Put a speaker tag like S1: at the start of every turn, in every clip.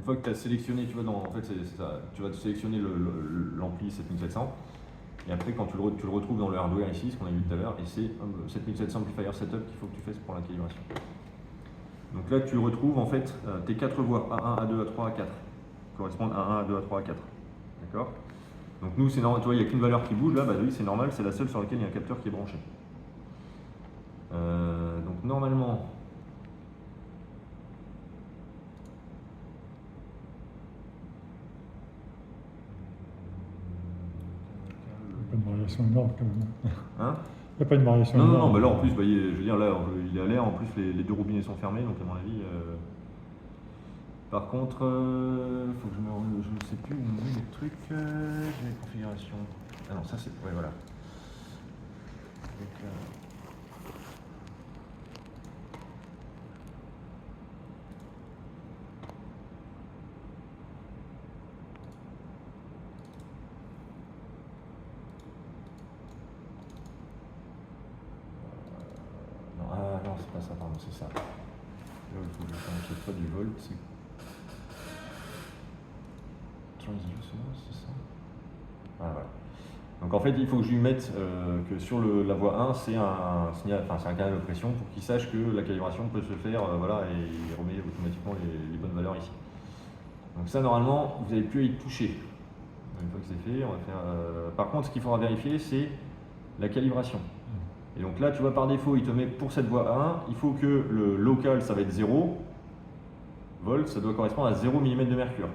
S1: fois que tu as sélectionné, tu vois, en fait, c'est ça, tu vas sélectionner l'ampli 7700. Et après, quand tu le retrouves dans le hardware ici, ce qu'on a vu tout à l'heure, et c'est 7700 Amplifier Setup qu'il faut que tu fasses pour la calibration. Donc là, tu retrouves en fait tes 4 voies, A1, A2, A3, A4, correspondent à A1, A2, A3, A4. D'accord? Donc nous, c'est normal, tu vois, il n'y a qu'une valeur qui bouge là, bah oui, c'est normal, c'est la seule sur laquelle il y a un capteur qui est branché. Donc normalement,
S2: Pas de variation énorme quand même.
S1: hein?
S2: Il n'y a pas une variation
S1: Non,
S2: énorme.
S1: non, bah là en plus, bah, je veux dire, là, il est à l'air, en plus les deux robinets sont fermés, donc à mon avis. Par contre, faut que je ne sais plus où on met les trucs. J'ai les configurations. Ah non, ça c'est. Ouais, voilà. Donc, non, ah non, c'est pas ça, pardon, c'est ça. Là, il faut que je change cette fois du volt, c'est. Transducer, c'est ça. Ah, voilà. Donc en fait, il faut que je lui mette que sur la voie 1, c'est un signal, enfin c'est un canal de pression pour qu'il sache que la calibration peut se faire, voilà, et il remet automatiquement les bonnes valeurs ici. Donc ça, normalement, vous n'avez plus à y toucher. Une fois que c'est fait, on va faire. Par contre, ce qu'il faudra vérifier, c'est la calibration. Et donc là, tu vois, par défaut, il te met pour cette voie 1, il faut que le local, ça va être 0 volts, ça doit correspondre à 0 mm de mercure.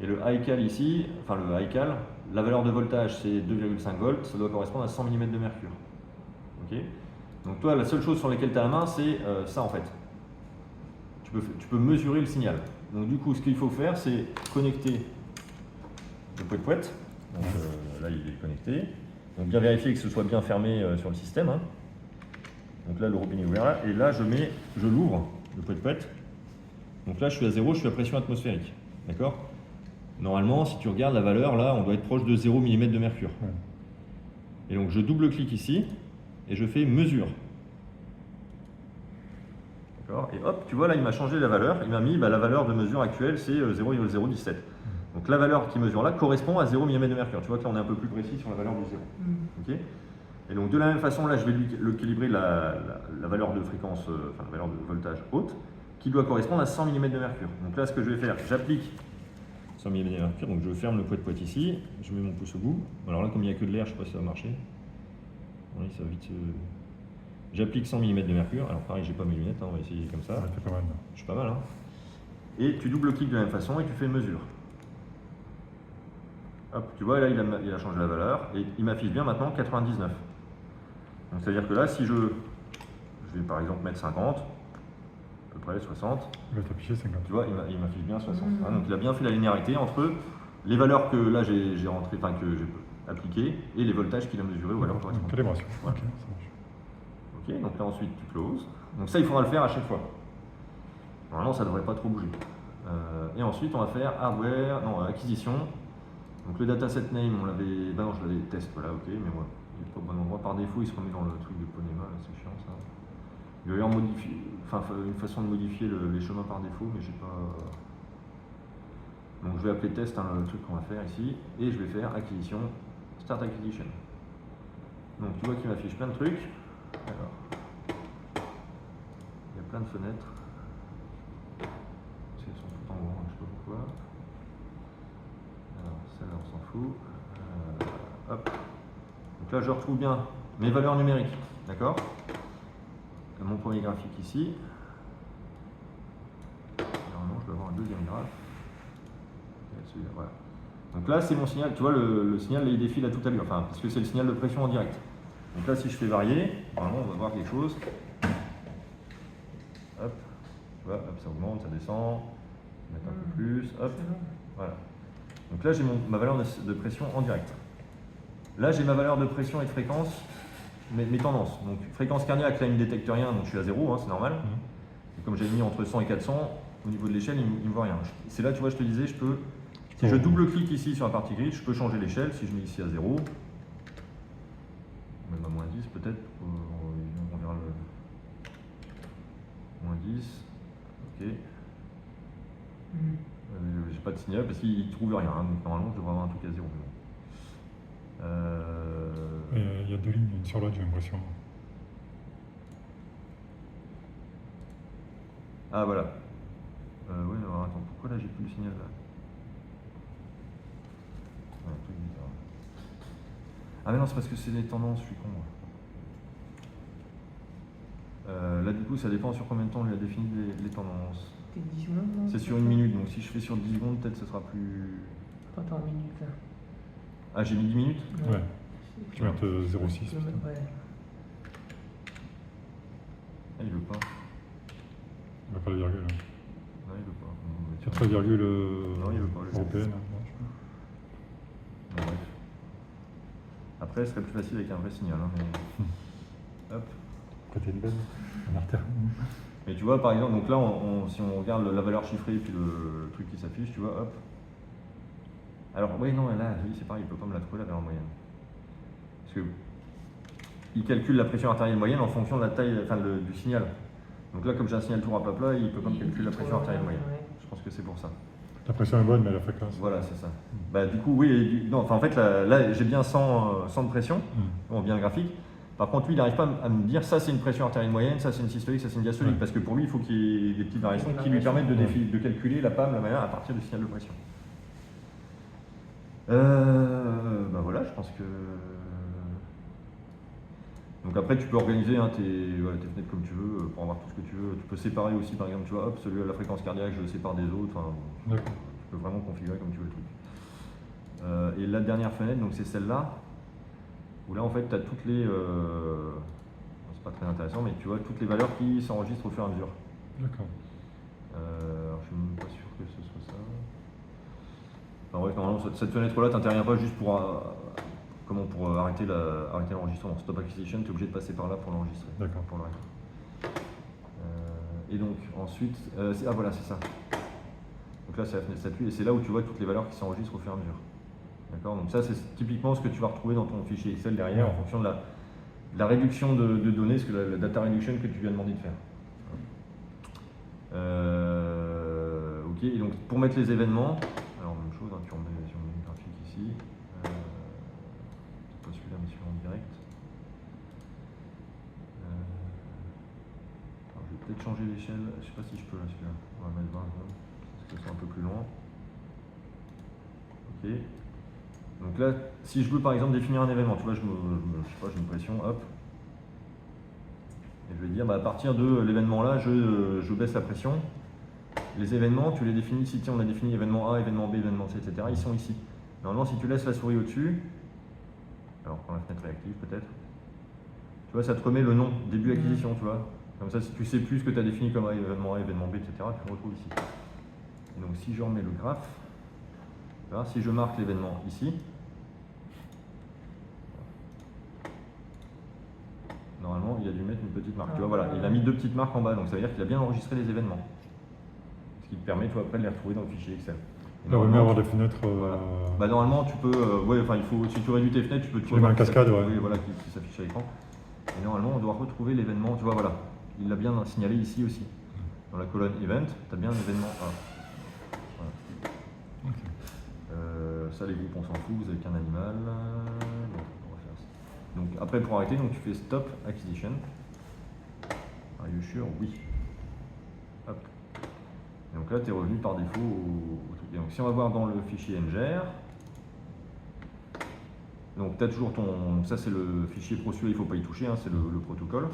S1: Et le high cal ici, enfin le high cal, la valeur de voltage c'est 2,5 volts, ça doit correspondre à 100 mm de mercure. Ok? Donc toi, la seule chose sur laquelle tu as la main, c'est ça en fait. Tu peux mesurer le signal. Donc du coup, ce qu'il faut faire, c'est connecter le pouet-pouet. Donc là, il est connecté. Donc bien vérifier que ce soit bien fermé sur le système. Hein. Donc là, le robinet est ouvert là. Et là, je l'ouvre, le pouet-pouet. Donc là, je suis à 0, je suis à pression atmosphérique. D'accord? Normalement, si tu regardes la valeur, là, on doit être proche de 0 mm de mercure. Et donc, je double-clique ici et je fais mesure. D'accord? Et hop, tu vois, là, il m'a changé la valeur. Il m'a mis la valeur de mesure actuelle, c'est 0,017. Donc, la valeur qui mesure là correspond à 0 mm de mercure. Tu vois que là, on est un peu plus précis sur la valeur du 0. Okay? Et donc, de la même façon, là, je vais le calibrer la valeur de fréquence, enfin, la valeur de voltage haute, qui doit correspondre à 100 mm de mercure. Donc là, ce que je vais faire, j'applique 100 mm de mercure, donc je ferme le pouet-pouet ici, je mets mon pouce au bout. Alors là, comme il n'y a que de l'air, je ne sais pas si ça va marcher. Oui, ça va vite. J'applique 100 mm de mercure. Alors pareil, j'ai pas mes lunettes, hein, on va essayer comme ça.
S2: Ouais, pas mal.
S1: Je suis pas mal. Hein. Et tu double-cliques de la même façon et tu fais une mesure. Hop, tu vois, là, il a changé la valeur et il m'affiche bien maintenant 99. Donc c'est-à-dire que là, si je vais par exemple mettre 50, à peu près 60.
S2: Il va t'afficher 50.
S1: Tu vois, il m'affiche bien 60. Hein, donc il a bien fait la linéarité entre les valeurs que là j'ai rentrées, enfin que j'ai appliquées, et les voltages qu'il a mesurés ou alors correspondent.
S2: Calibration.
S1: Voilà.
S2: Ok, ça marche.
S1: Ok, donc là ensuite tu closes. Donc ça il faudra le faire à chaque fois. Normalement ça ne devrait pas trop bouger. Et ensuite on va faire hardware, non, acquisition. Donc le dataset name, on l'avait. Ben non, je l'avais test, voilà, ok, mais voilà. Il n'est pas au bon endroit. Par défaut, il se remet dans le truc de Ponema, c'est chiant ça. Il va y avoir une façon de modifier les chemins par défaut, mais j'ai pas. Donc je vais appeler test, hein, le truc qu'on va faire ici, et je vais faire acquisition, start acquisition. Donc tu vois qu'il m'affiche plein de trucs. Alors, il y a plein de fenêtres. Elles sont toutes en grand, je sais pas pourquoi. Alors celle-là on s'en fout. Hop. Donc là je retrouve bien mes valeurs numériques, d'accord? Mon premier graphique ici. Normalement je dois avoir un deuxième graphe. Voilà. Donc là c'est mon signal, tu vois le signal là, il défile à toute allure, enfin parce que c'est le signal de pression en direct. Donc là si je fais varier, normalement on va voir quelque chose. Hop, tu vois, hop, ça augmente, ça descend, mettre un peu plus, hop, voilà. Donc là j'ai ma valeur de pression en direct. Là j'ai ma valeur de pression et de fréquence, mes tendances. Donc fréquence cardiaque, là il ne me détecte rien, donc je suis à 0, hein, c'est normal. Et comme j'ai mis entre 100 et 400, au niveau de l'échelle, il ne me voit rien. C'est là, tu vois, je te disais, je peux. Si je double-clique ici sur la partie grise, je peux changer l'échelle. Si je mets ici à 0, même à moins 10 peut-être, on verra le moins 10, ok. pas de signal parce qu'il ne trouve rien. Hein, donc normalement, je devrais avoir un truc à 0.
S2: Il y a 2 lignes, une sur l'autre, j'ai l'impression.
S1: Ah voilà. Oui, alors attends, pourquoi là j'ai plus le signal là? Ouais, un truc bizarre. Ah mais non, c'est parce que c'est des tendances, je suis con. Là du coup, ça dépend sur combien de temps on lui a défini les tendances.
S3: T'es 10 secondes, non?
S1: C'est sur 1 minute, donc si je fais sur 10 secondes, peut-être ce sera plus...
S3: Attends, en minute là.
S1: Ah, j'ai mis 10 minutes?
S2: Ouais. Tu mets 0,6.
S3: Je peux mettre, ouais.
S1: Ah, il veut pas.
S2: Il va pas la virgule. Hein.
S1: Non, il veut pas.
S2: Tu as 3 virgules
S1: Non, il veut pas,
S2: européennes.
S1: Bon, bref. Après, ce serait plus facile avec un vrai signal. Hein, mais... Hop.
S2: Après, t'as une belle, un artère.
S1: Mais tu vois, par exemple, donc là, si on regarde la valeur chiffrée et puis le truc qui s'affiche, tu vois, hop. Alors, oui, non, là, oui, c'est pareil, il peut pas me la trouver la valeur moyenne. Parce que il calcule la pression artérielle moyenne en fonction de la taille, enfin, du signal. Donc là, comme j'ai un signal tout plat, il peut pas me calculer la pression artérielle moyenne.
S3: Ouais.
S1: Je pense que c'est pour ça.
S2: La pression est bonne, mais la fréquence.
S1: Voilà, c'est ça. Bah, du coup, oui, non, enfin, en fait, là j'ai bien 100 de pression, on bien le graphique. Par contre, lui, il n'arrive pas à me dire ça c'est une pression artérielle moyenne, ça c'est une systolique, ça c'est une diastolique, parce que pour lui, il faut qu'il y ait des petites variations qui lui permettent de calculer la PAM, la manière, à partir du signal de pression. Bah voilà, je pense que... Donc après, tu peux organiser tes fenêtres comme tu veux, pour avoir tout ce que tu veux. Tu peux séparer aussi, par exemple, tu vois, hop, celui à la fréquence cardiaque, je le sépare des autres. Enfin, tu peux vraiment configurer comme tu veux le truc. Et la dernière fenêtre, donc c'est celle-là, où là, en fait, tu as toutes les... c'est pas très intéressant, mais tu vois, toutes les valeurs qui s'enregistrent au fur et à mesure.
S2: D'accord.
S1: Alors, je suis même pas sûr que ce soit ça. Enfin, bref, normalement, cette fenêtre-là, tu n'interviens pas juste pour... pour arrêter l'enregistrement. Stop acquisition, tu es obligé de passer par là pour l'enregistrer.
S2: D'accord.
S1: Pour l'arrêter. Et donc, ensuite, ah voilà, c'est ça. Donc là, c'est la fenêtre statut, et c'est là où tu vois toutes les valeurs qui s'enregistrent au fur et à mesure. D'accord. Donc ça, c'est typiquement ce que tu vas retrouver dans ton fichier Excel derrière, en fonction de la réduction de données, la data reduction que tu lui as demandé de faire. Ok, et donc pour mettre les événements, alors même chose, tu remets le graphique ici. Pas celui-là, mais celui-là en direct. Alors, je vais peut-être changer l'échelle, je sais pas si je peux là celui-là. On va mettre 20 secondes, parce que c'est un peu plus loin. Ok. Donc là, si je veux par exemple définir un événement, tu vois, je mets une pression, hop. Et je vais dire, à partir de l'événement là, je baisse la pression. Les événements, tu les définis ici, on a défini événement A, événement B, événement C, etc. Ils sont ici. Normalement, si tu laisses la souris au-dessus, alors prends la fenêtre réactive peut-être, tu vois, ça te remet le nom, début acquisition, tu vois. Comme ça, si tu sais plus ce que tu as défini comme événement A, événement B, etc., tu le retrouves ici. Et donc si je remets le graphe, là, si je marque l'événement ici, normalement, il a dû mettre une petite marque. Tu vois, voilà, il a mis 2 petites marques en bas, donc ça veut dire qu'il a bien enregistré les événements. Ce qui te permet, toi, après, de les retrouver dans le fichier Excel.
S2: Il va mieux avoir des fenêtres.
S1: Voilà. Bah, normalement, tu peux. Si tu réduis tes fenêtres, tu peux
S2: Tu les mets en cascade, ouais.
S1: Oui, voilà, qui s'affiche à l'écran. Et normalement, on doit retrouver l'événement. Tu vois, voilà. Il l'a bien signalé ici aussi. Dans la colonne Event, tu as bien l'événement A. Voilà. Okay. Ça, les groupes, on s'en fout, vous n'avez qu'un animal. On va faire ça. Donc, après, pour arrêter, donc, tu fais Stop Acquisition. Are you sure? Oui. Hop. Et donc là, tu es revenu par défaut au truc. Et donc, si on va voir dans le fichier ngr, donc tu as toujours ton. Ça, c'est le fichier pro, celui-là, il ne faut pas y toucher, hein, c'est le protocole.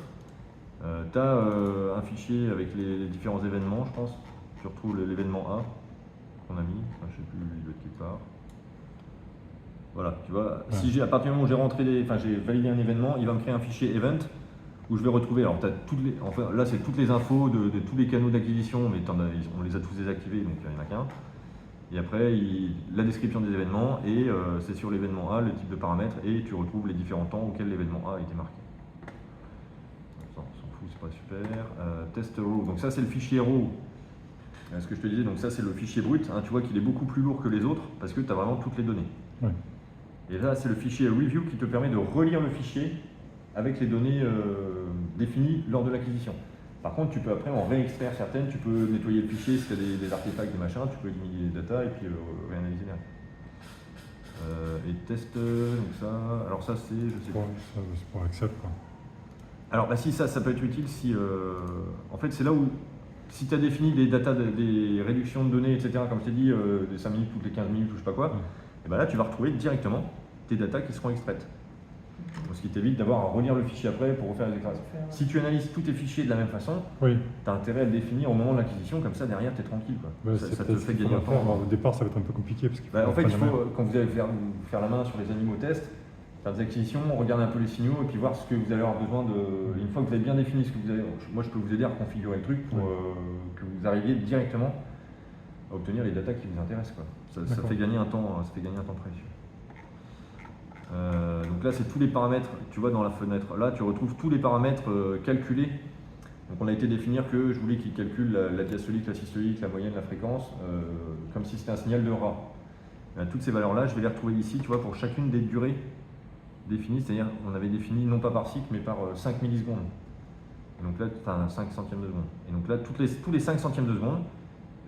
S1: Tu as un fichier avec les différents événements, je pense. Tu retrouves l'événement A qu'on a mis, enfin, je ne sais plus, il doit être quelque part. Voilà, tu vois, si à partir du moment où j'ai validé un événement, il va me créer un fichier event où je vais retrouver, alors là c'est toutes les infos de tous les canaux d'acquisition, mais on les a tous désactivés, donc il n'y en a qu'un. Et après, la description des événements, et c'est sur l'événement A, le type de paramètres, et tu retrouves les différents temps auxquels l'événement A a été marqué. Ça, on s'en fout, c'est pas super. Test raw, donc ça c'est le fichier raw. Ce que je te disais, donc ça c'est le fichier brut, hein, tu vois qu'il est beaucoup plus lourd que les autres, parce que tu as vraiment toutes les données.
S2: Ouais.
S1: Et là, c'est le fichier review qui te permet de relire le fichier avec les données définies lors de l'acquisition. Par contre, tu peux après en réextraire certaines, tu peux nettoyer le fichier si tu as des artefacts, des machins, tu peux éliminer les data et puis réanalyser là. Et test, donc ça, alors ça c'est, je sais pas.
S2: C'est pour Excel, quoi.
S1: Alors bah si ça peut être utile si, en fait c'est là où, si tu as défini des data, des réductions de données, etc., comme je t'ai dit, des 5 minutes toutes les 15 minutes ou je sais pas quoi, et ben là tu vas retrouver directement tes data qui seront extraites. Ce qui t'évite d'avoir à relire le fichier après pour refaire les déclarations. Si tu analyses tous tes fichiers de la même façon,
S2: Oui.
S1: tu as intérêt à le définir au moment de l'acquisition, comme ça derrière tu es tranquille. Quoi.
S2: Ouais,
S1: Ça te fait gagner un temps.
S2: Au départ, ça va être un peu compliqué. Parce qu'il
S1: en fait, il faut, quand vous allez faire la main sur les animaux tests, faire des acquisitions, regarder un peu les signaux et puis voir ce que vous allez avoir besoin de. Une fois que vous avez bien défini ce que vous avez. Moi, je peux vous aider à reconfigurer le truc pour que vous arriviez directement à obtenir les datas qui vous intéressent. Quoi. Ça fait gagner un temps précieux. Donc là, c'est tous les paramètres, tu vois dans la fenêtre, là tu retrouves tous les paramètres calculés. Donc on a été définir que je voulais qu'il calcule la diastolique, la systolique, la moyenne, la fréquence, comme si c'était un signal de rat. Toutes ces valeurs-là, je vais les retrouver ici, tu vois, pour chacune des durées définies, c'est-à-dire on avait défini non pas par cycle, mais par 5 millisecondes. Et donc là, enfin 5 centièmes de seconde. Et donc là, tous les 5 centièmes de seconde,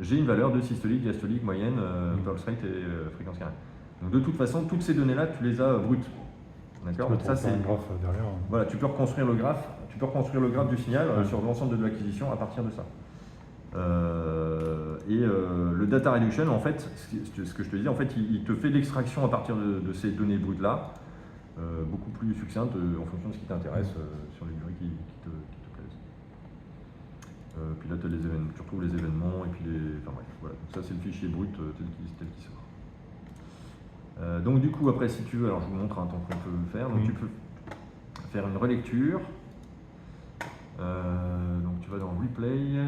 S1: j'ai une valeur de systolique, diastolique, moyenne, pulse rate et fréquence cardiaque. Donc de toute façon, toutes ces données-là, tu les as brutes. D'accord.
S2: Ça c'est un graphe derrière.
S1: Voilà, tu peux reconstruire le graphe. Tu peux reconstruire le graphe du signal sur l'ensemble de l'acquisition à partir de ça. Le data reduction, en fait, ce que je te disais, en fait, il te fait l'extraction à partir de ces données brutes là, beaucoup plus succincte en fonction de ce qui t'intéresse sur les durées qui te plaisent. Puis là, tu retrouves les événements et puis enfin bref, voilà. Donc ça, c'est le fichier brut tel qu'il sort. Donc du coup après si tu veux, alors je vous montre un temps qu'on peut le faire, donc tu peux faire une relecture, donc tu vas dans replay,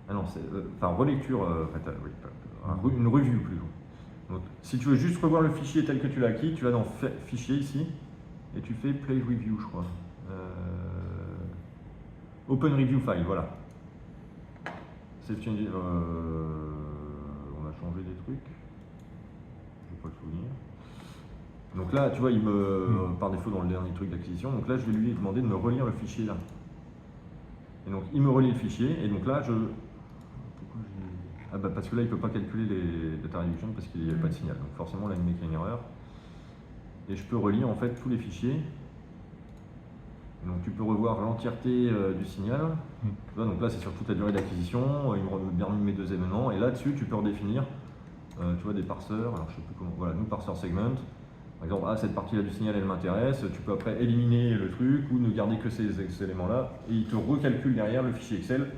S1: ah non c'est, enfin relecture, une review plutôt. Donc si tu veux juste revoir le fichier tel que tu l'as acquis, tu vas dans fichier ici, et tu fais play review je crois, open review file, voilà. Save change, on a changé des trucs. Pas le souvenir. Donc là, tu vois, il me, par défaut dans le dernier truc d'acquisition, donc là je vais lui demander de me relire le fichier là. Et donc il me relie le fichier, et donc là parce que là il ne peut pas calculer les data reduction parce qu'il n'y avait pas de signal. Donc forcément là il met qu'il y a une erreur. Et je peux relire en fait tous les fichiers. Et donc tu peux revoir l'entièreté du signal. Tu vois, donc là c'est sur toute la durée d'acquisition, il me bien mes deux événements, et là-dessus tu peux redéfinir. Tu vois des parseurs, alors je sais plus comment, voilà, nous parseur segment, par exemple, cette partie-là du signal elle m'intéresse, tu peux après éliminer le truc ou ne garder que ces éléments-là, et il te recalcule derrière le fichier Excel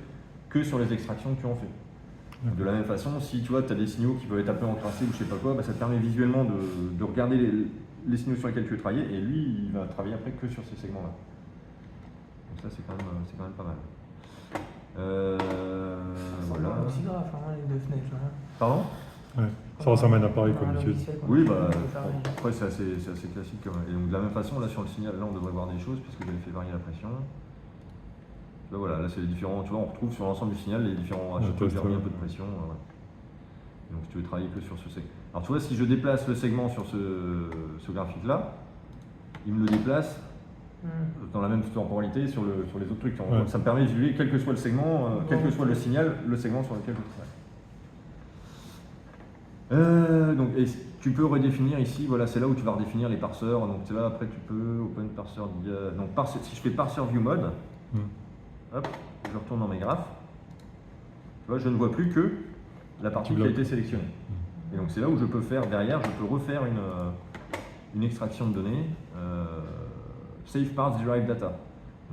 S1: que sur les extractions que tu en fais. De la même façon, si tu vois, tu as des signaux qui peuvent être un peu encrassés ou je sais pas quoi, ça te permet visuellement de regarder les signaux sur lesquels tu veux travailler, et lui, il va travailler après que sur ces segments-là. Donc ça, c'est quand même pas mal.
S3: Voilà. Un petit graphe, les deux fenêtres là.
S1: Pardon?
S2: Ouais. Ça ressemble à un appareil comme d'habitude.
S1: Oui, après c'est assez classique. Et donc de la même façon, là sur le signal, là on devrait voir des choses puisque j'avais fait varier la pression. Là voilà, là c'est les différents, tu vois, on retrouve sur l'ensemble du signal les différents, à chaque fois j'ai remis un peu de pression. Et donc si tu veux travailler que sur ce segment. Alors tu vois, si je déplace le segment sur ce graphique là, il me le déplace dans la même temporalité sur les autres trucs. Donc, ça me permet de visualiser quel que soit le segment, quel que soit le signal, le segment sur lequel je travaille. Donc, et tu peux redéfinir ici, voilà, c'est là où tu vas redéfinir les parseurs. Donc là, après tu peux open parser. Donc si je fais parser view mode, hop, je retourne dans mes graphes. Tu vois, je ne vois plus que la partie qui a été sélectionnée. Et donc c'est là où je peux faire derrière, je peux refaire une extraction de données, save parts derived data.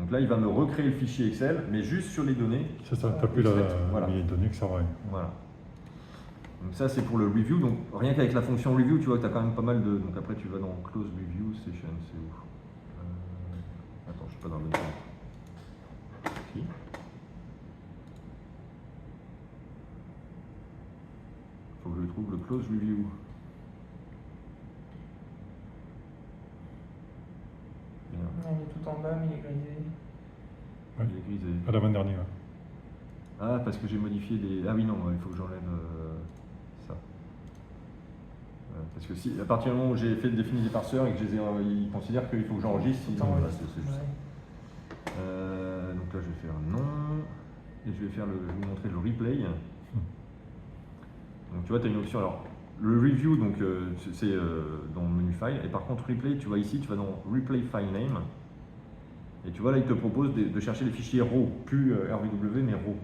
S1: Donc là, il va me recréer le fichier Excel, mais juste sur les données.
S2: C'est ça, tu n'as plus les données que ça va.
S1: Voilà. Donc ça c'est pour le review, donc rien qu'avec la fonction review tu vois que tu as quand même pas mal de... Donc après tu vas dans close review session, c'est où attends, je suis pas dans le bon sens. Si. Faut que je trouve le close review.
S3: Il est tout en bas mais il est grisé.
S1: Il est grisé.
S2: À l'avant-dernier.
S1: Ah parce que j'ai modifié les... Ah oui non, il faut que j'enlève... ça. Parce que si, à partir du moment où j'ai fait définir des parseurs et que il considère qu'il faut que j'enregistre, sinon, c'est juste ça. Donc là, je vais faire non. Et je vais vous montrer le replay. Donc tu vois, tu as une option. Alors, le review, donc c'est dans le menu file. Et par contre, replay, tu vois ici, tu vas dans replay file name. Et tu vois, là, il te propose de chercher les fichiers RAW, plus RWW, mais RAW.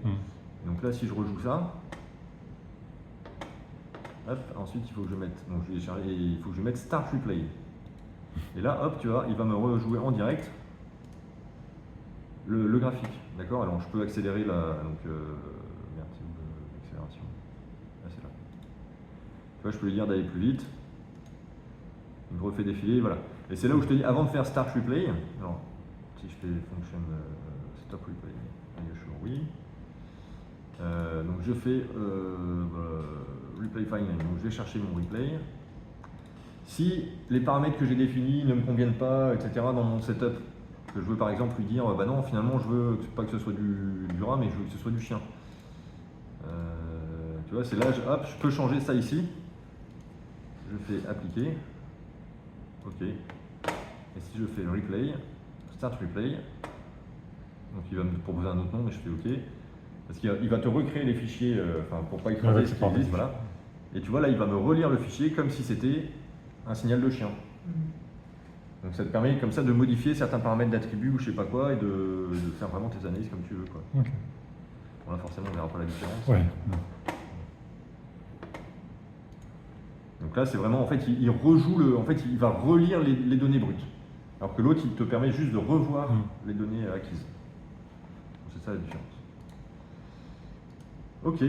S1: Donc là, si je rejoue ça, hop, ensuite, il faut que je mette, donc il faut que je mette Start Replay. Et là, hop, tu vois, il va me rejouer en direct le graphique. D'accord? Alors, je peux accélérer la. Donc, merde, c'est où l'accélération? Là, c'est là. Tu vois, je peux lui dire d'aller plus vite. Il me refait défiler, voilà. Et c'est là où je te dis, avant de faire Start Replay, alors, si je fais Function Stop Replay, oui. Donc, je fais Replay File Name. Donc, je vais chercher mon replay. Si les paramètres que j'ai définis ne me conviennent pas, etc., dans mon setup, que je veux par exemple lui dire, bah non, finalement, je veux pas que ce soit du rat, mais je veux que ce soit du chien. Tu vois, c'est là, hop, je peux changer ça ici. Je fais appliquer. OK. Et si je fais replay, start replay, donc il va me proposer un autre nom, mais je fais OK. Parce qu'il va te recréer les fichiers, pour pas écraser ce qui existe, voilà. Et tu vois, là, il va me relire le fichier comme si c'était un signal de chien. Donc ça te permet comme ça de modifier certains paramètres d'attributs ou je sais pas quoi et de faire vraiment tes analyses comme tu veux, quoi.
S2: Okay.
S1: Bon, là, forcément, on verra pas la différence.
S2: Ouais.
S1: Donc là, c'est vraiment, en fait, il rejoue en fait, il va relire les données brutes. Alors que l'autre, il te permet juste de revoir les données acquises. C'est ça la différence. Ok.